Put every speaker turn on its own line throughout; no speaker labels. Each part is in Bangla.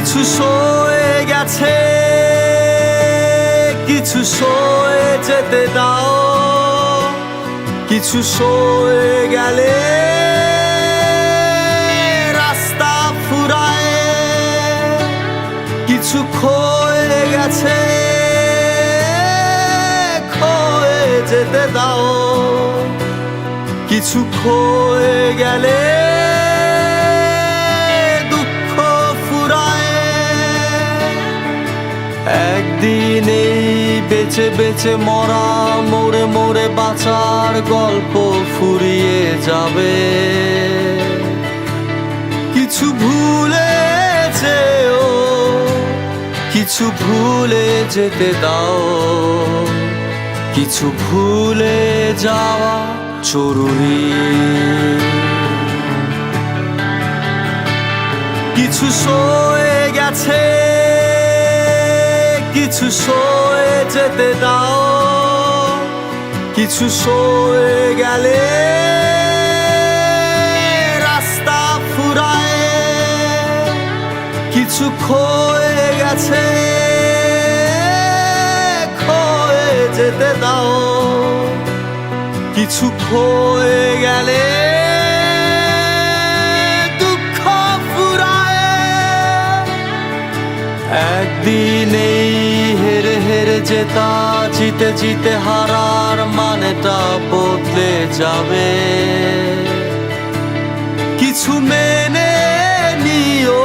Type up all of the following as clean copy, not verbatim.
কিছু সয়ে গেছে, কিছু সয়ে যেতে দাও। কিছু সয়ে গেলে রাস্তা ফুরায়, কিছু ক্ষয়ে গেছে, ক্ষয়ে যেতে দাও। কিছু ক্ষয়ে গেলে দুঃখ ফুরায়। একদিন এই বেঁচে বেঁচে মরা, মরে মরে বাঁচার গল্প ফুরিয়ে যাবে। কিছু ভুলে যেও, কিছু ভুলে যেতে দাও। কিছু ভুলে যাওয়া জরুরি। কিছু সয়ে গেছে, কিছু সয়ে যেতে দাও। কিছু সয়ে গেলে রাস্তা ফুরায়, কিছু ক্ষয়ে গেছে, ক্ষয়ে যেতে দাও। কিছু ক্ষয়ে গেলে দুঃখ ফুরায়। একদিন এই হেরে হেরে জেতা, জিতে জিতে হারার মানেটা বদলে যাবে। কিছু মেনে নিও,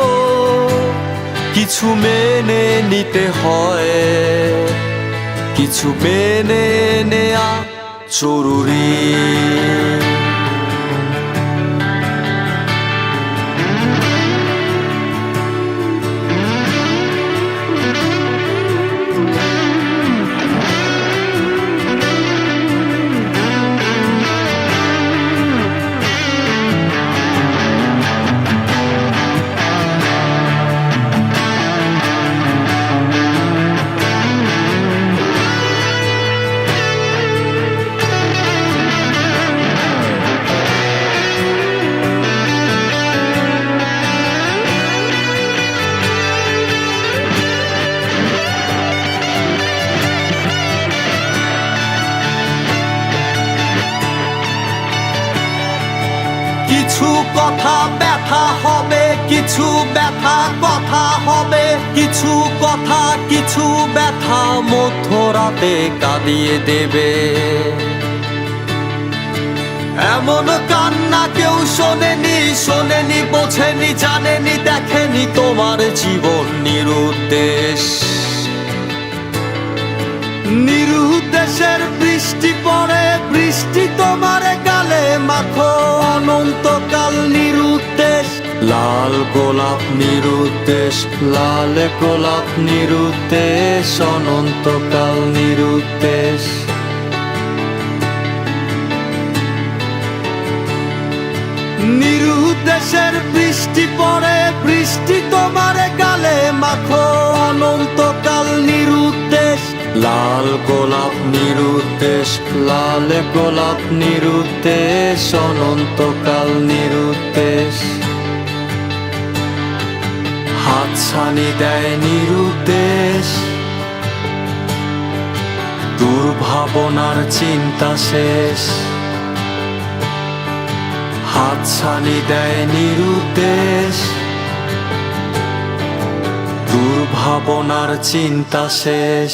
কিছু মেনে নিতে হয়। কিছু মেনে নেয়া জরুরি। কিছু কথা ব্যথা হবে, কিছু ব্যথা কথা হবে। কিছু কথা কিছু ব্যথা মধ্যরাতে কাঁদিয়ে দেবে। এমন কান্না কেউ শোনেনি, শোনেনি, বোঝেনি, জানেনি, দেখেনি তোমার জীবন নিরুদ্দেশ। নিরুদ্দেশের বৃষ্টি পড়ে, বৃষ্টি তোমার গালে মাখো। অনন্তকাল নিরুদ্দেশ, লাল গোলাপ নিরুদ্দেশ, লাল গোলাপ নিরুদ্দেশ, অনন্তকাল নিরুদ্দেশ। নিরুদ্দেশের বৃষ্টি পড়ে, বৃষ্টি তোমার গালে মাখো। অনন্তকাল নিরুদ্দেশ, লাল গোলাপ নিরুদ্দেশ, লাল গোলাপ নিরুদ্দেশ, অনন্তকাল নিরুদ্দেশ। হাতছানি দেয় নিরুদ্দেশ, দুর্ভাবনার চিন্তা শেষ। হাতছানি দেয় নিরুদ্দেশ, দুর্ভাবনার চিন্তা শেষ।